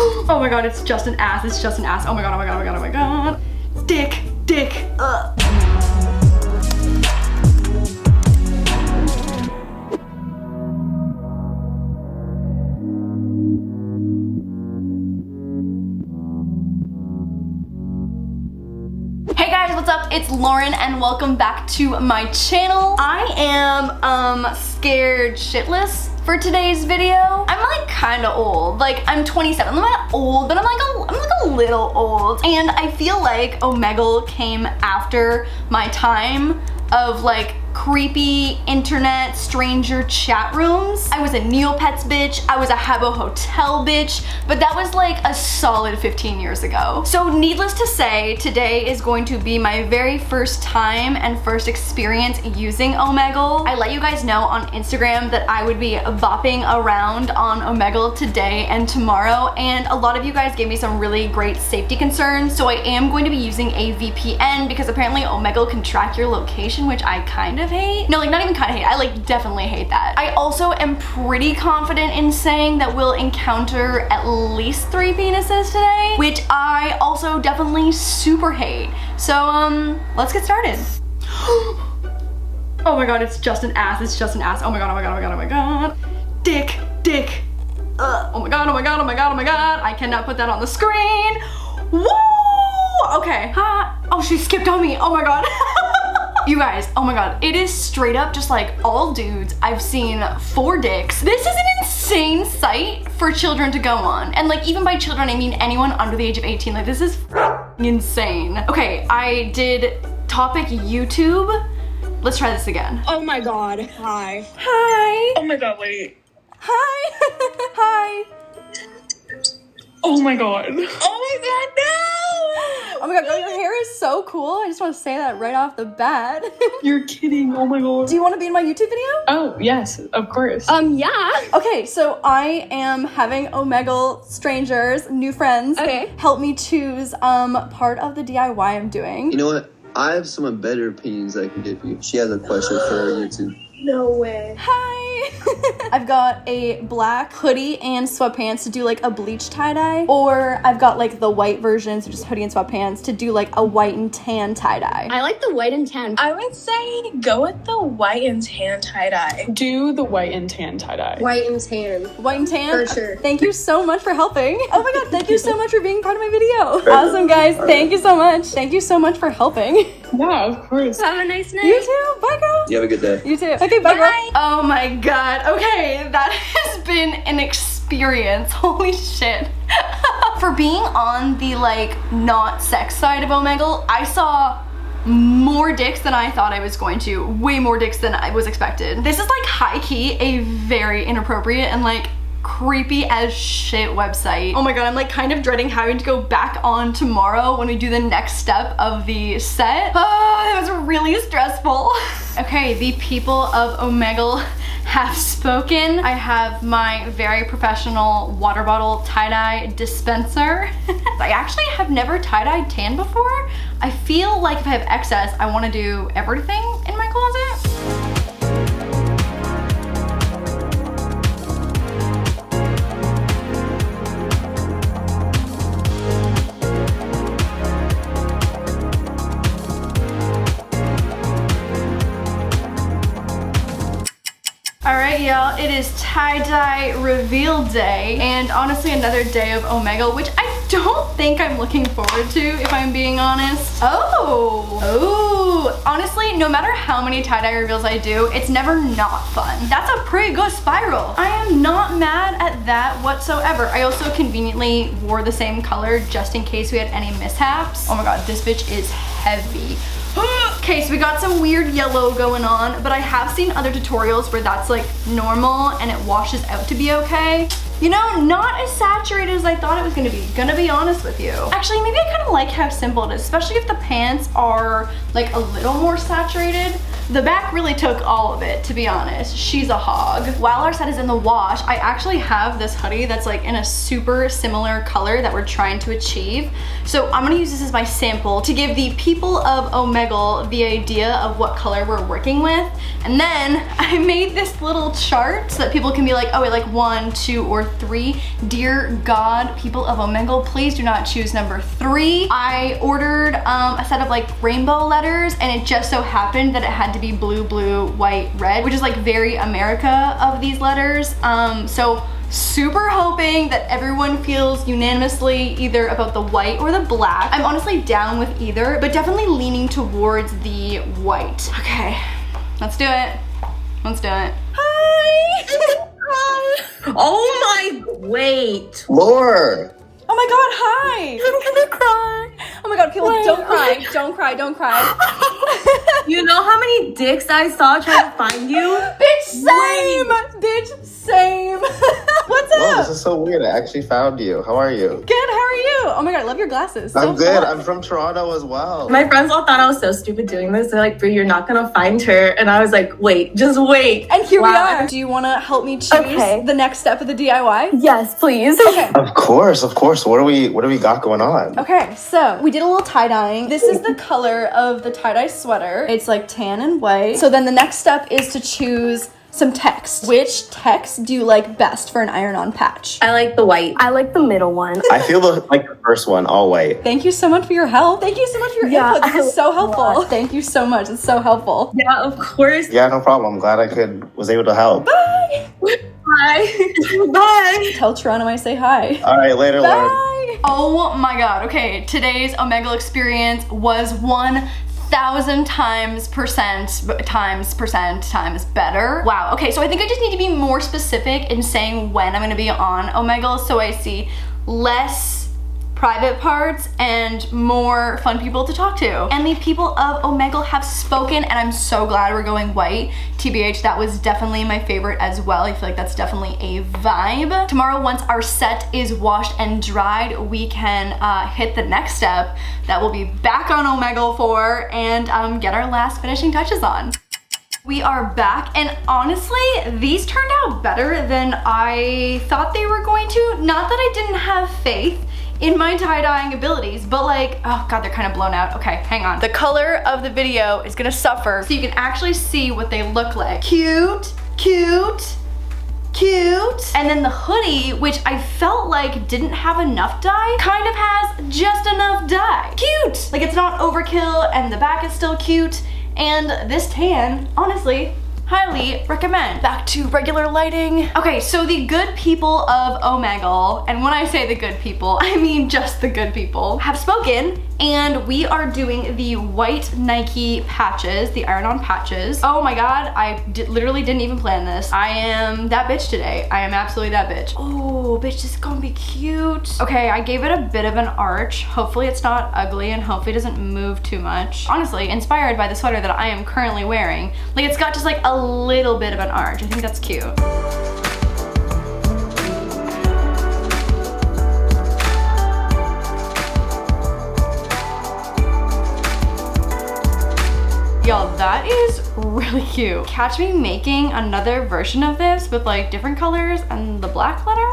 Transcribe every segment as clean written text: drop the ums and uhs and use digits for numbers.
Oh my god, it's just an ass. It's just an ass. Oh my god, oh my god, oh my god, oh my god. Dick, dick, ugh. Hey guys, what's up? It's Lauren and welcome back to my channel. I am scared shitless for today's video. I'm like kinda old. Like I'm 27. I'm not old, but I'm like a little old. And I feel like Omegle came after my time of like creepy internet stranger chat rooms. I was a Neopets bitch, I was a Habbo Hotel bitch, but that was like a solid 15 years ago. So needless to say, today is going to be my very first time and first experience using Omegle. I let you guys know on Instagram that I would be bopping around on Omegle today and tomorrow, and a lot of you guys gave me some really great safety concerns, so I am going to be using a VPN because apparently Omegle can track your location, which I kind of hate. No, like not even kind of hate, I like definitely hate that. I also am pretty confident in saying that we'll encounter at least 3 penises today, which I also definitely super hate. So let's get started. Oh my god, it's just an ass. It's just an ass. Oh my god, oh my god, oh my god, oh my god. Dick, dick. Oh my god, oh my god, oh my god, oh my god. I cannot put that on the screen. Woo! Okay. Oh, she skipped on me. Oh my god. You guys, oh my god, it is straight up just like all dudes. I've seen 4 dicks. This is an insane site for children to go on. And like even by children, I mean anyone under the age of 18. Like this is insane. Okay, I did topic YouTube. Let's try this again. Oh my god, hi. Hi. Oh my god, wait. Hi. Hi. Oh my god. Oh my god, no! Oh my god, girl, your hair is so cool. I just want to say that right off the bat. You're kidding, oh my god. Do you want to be in my YouTube video? Oh, yes, of course. Yeah. Okay, so I am having Omegle strangers, new friends, help me choose part of the DIY I'm doing. You know what? I have some better opinions I can give you. She has a question for YouTube. No way. Hi. I've got a black hoodie and sweatpants to do like a bleach tie-dye, or I've got like the white version, so just hoodie and sweatpants, to do like a white and tan tie-dye. I like the white and tan. I would say go with the white and tan tie-dye. Do the white and tan tie-dye. White and tan. White and tan? For sure. Thank you so much for helping. Oh my god, thank you so much for being part of my video. Awesome, guys. Thank you so much. Thank you so much for helping. Yeah, of course. Have a nice night. You too. Bye, girl. You have a good day. You too. Okay, bye, girl. Oh my god. Okay, that has been an experience. Holy shit. For being on the like not sex side of Omegle, I saw more dicks than I thought I was going to. Way more dicks than I was expected. This is like high-key a very inappropriate and like creepy as shit website. Oh my god, I'm like kind of dreading having to go back on tomorrow when we do the next step of the set. Oh, that was really stressful. Okay, the people of Omegle have spoken. I have my very professional water bottle tie-dye dispenser. I actually have never tie-dyed tan before. I feel like if I have excess, I want to do everything in my closet. Alright y'all, it is tie-dye reveal day, and honestly another day of Omegle, which I don't think I'm looking forward to, if I'm being honest. Oh, honestly, no matter how many tie-dye reveals I do, it's never not fun. That's a pretty good spiral. I am not mad at that whatsoever. I also conveniently wore the same color just in case we had any mishaps. Oh my god, this bitch is heavy. Okay, so we got some weird yellow going on, but I have seen other tutorials where that's like normal and it washes out to be okay. You know, not as saturated as I thought it was gonna be honest with you. Actually, maybe I kind of like how simple it is, especially if the pants are like a little more saturated. The back really took all of it, to be honest. She's a hog. While our set is in the wash, I actually have this hoodie that's like in a super similar color that we're trying to achieve. So I'm gonna use this as my sample to give the people of Omegle the idea of what color we're working with. And then I made this little chart so that people can be like, oh, wait, like 1, 2, or 3. Dear God, people of Omegle, please do not choose number 3. I ordered a set of like rainbow letters, and it just so happened that it had to be blue, blue, white, red, which is like very America of these letters. So super hoping that everyone feels unanimously either about the white or the black. I'm honestly down with either, but definitely leaning towards the white. Okay, let's do it. Let's do it. Hi! Oh my, wait. Laura! Oh my God, hi! I'm gonna cry. Oh my God, people, don't cry, don't cry, don't cry. You know how many dicks I saw trying to find you? Bitch, same! Bitch, same. What's Wow, up? this is so weird. I actually found you. How are you? Good, how are you? Oh my God, I love your glasses. I'm So good. fun. I'm from Toronto as well. My friends all thought I was so stupid doing this. They're like, Brie, you're not gonna find her. And I was like, wait, just wait. And here we Wow. are. Do you want to help me choose Okay. the next step of the DIY? Yes, please. Okay. Of course, of course. What do we got going on? Okay, so we did a little tie-dyeing. This is the color of the tie-dye sweater. It's like tan and white. So then the next step is to choose some text. Which text do you like best for an iron-on patch? I like the white. I like the middle one. I feel like the first one, all white. Thank you so much for your help. Thank you so much for your Yeah, input. This is so I helpful. love Thank you so much. It's so helpful. Yeah, of course. Yeah, no problem. I'm glad was able to help. Bye. Bye. Bye. Tell Toronto I say hi. All right, later, Laura. Bye. Oh my God. Okay, today's Omegle experience was 1,000 times better. Wow. Okay, so I think I just need to be more specific in saying when I'm going to be on Omegle, so I see less private parts and more fun people to talk to. And the people of Omegle have spoken, and I'm so glad we're going white. TBH, that was definitely my favorite as well. I feel like that's definitely a vibe. Tomorrow, once our set is washed and dried, we can hit the next step that we'll be back on Omegle for and get our last finishing touches on. We are back, and honestly, these turned out better than I thought they were going to. Not that I didn't have faith in my tie-dyeing abilities, but like, oh God, they're kind of blown out. Okay, hang on. The color of the video is gonna suffer so you can actually see what they look like. Cute, cute, cute. And then the hoodie, which I felt like didn't have enough dye, kind of has just enough dye. Cute! Like, it's not overkill, and the back is still cute. And this tan, honestly, highly recommend. Back to regular lighting. Okay, so the good people of Omegle, and when I say the good people, I mean just the good people, have spoken, and we are doing the white Nike patches, the iron-on patches. Oh my God, I literally didn't even plan this. I am that bitch today. I am absolutely that bitch. Oh, bitch, this is gonna be cute. Okay, I gave it a bit of an arch. Hopefully it's not ugly and hopefully it doesn't move too much. Honestly, inspired by the sweater that I am currently wearing. Like, it's got just like a little bit of an arch. I think that's cute. Y'all, that is really cute. Catch me making another version of this with like different colors and the black letters.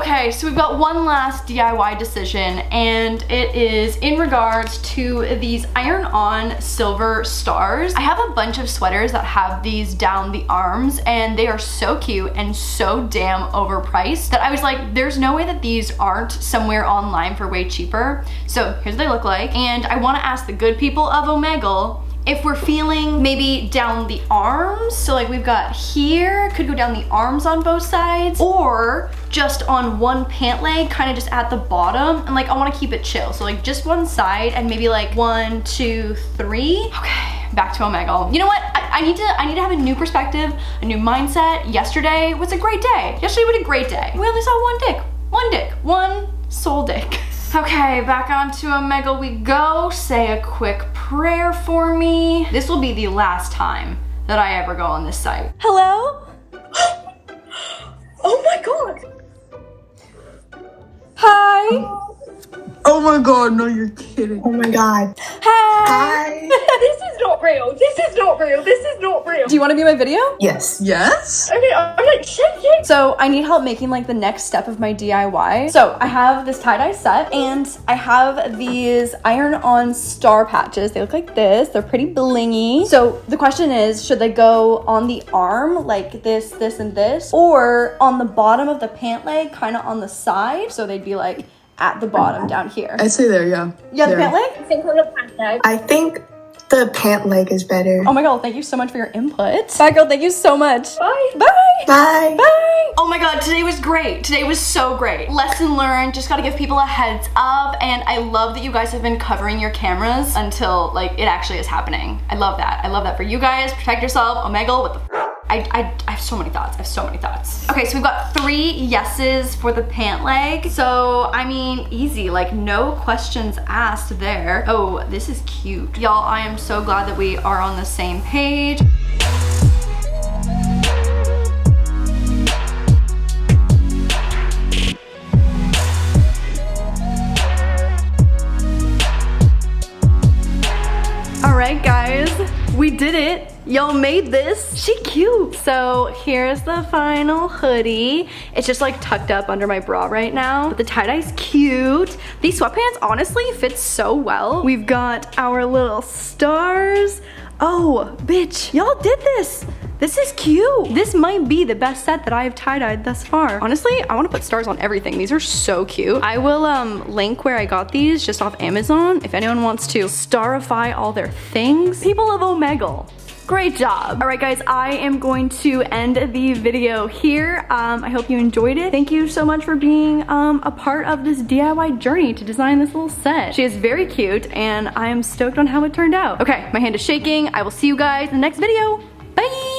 Okay, so we've got one last DIY decision, and it is in regards to these iron-on silver stars. I have a bunch of sweaters that have these down the arms, and they are so cute and so damn overpriced that I was like, there's no way that these aren't somewhere online for way cheaper. So here's what they look like, and I want to ask the good people of Omegle if we're feeling maybe down the arms, so like we've got here, could go down the arms on both sides, or just on one pant leg, kind of just at the bottom, and like I want to keep it chill, so like just one side and maybe like 1, 2, 3. Okay, back to Omegle. You know what? I need to have a new perspective, a new mindset. Yesterday was a great day. Yesterday was a great day. We only saw one soul dick. Okay, back onto Omegle we go. Say a quick prayer for me. This will be the last time that I ever go on this site. Hello? Oh my God. Hi. Oh my God, no, you're kidding. Oh my God. Hi. Hi. This is not real. This is not real. This is not real. Do you want to be my video? Yes. Yes? Okay, I'm like shaking. So I need help making like the next step of my DIY. So I have this tie-dye set and I have these iron-on star patches. They look like this. They're pretty blingy. So the question is, should they go on the arm like this, this, and this, or on the bottom of the pant leg, kind of on the side? So they'd be like at the bottom down here. I'd say there, yeah. Yeah, the There. pant leg? I think on the pant leg. I think the pant leg is better. Oh my god, thank you so much for your input. Bye girl, thank you so much. Bye. Bye. Bye. Bye. Oh my god, today was great. Today was so great. Lesson learned, just gotta give people a heads up, and I love that you guys have been covering your cameras until like it actually is happening. I love that. I love that for you guys. Protect yourself. Omegle, what the I have so many thoughts. I have so many thoughts. Okay, so we've got 3 yeses for the pant leg. So, I mean, easy, like no questions asked there. Oh, this is cute. Y'all, I am so glad that we are on the same page. All right, guys, we did it. Y'all made this. She cute. So here's the final hoodie. It's just like tucked up under my bra right now, but the tie-dye's cute. These sweatpants honestly fit so well. We've got our little stars. Oh, bitch, y'all did this. This is cute. This might be the best set that I have tie-dyed thus far. Honestly, I want to put stars on everything. These are so cute. I will link where I got these just off Amazon if anyone wants to starify all their things. People of Omegle, great job. All right, guys, I am going to end the video here. I hope you enjoyed it. Thank you so much for being a part of this DIY journey to design this little set. She is very cute, and I am stoked on how it turned out. Okay, my hand is shaking. I will see you guys in the next video. Bye.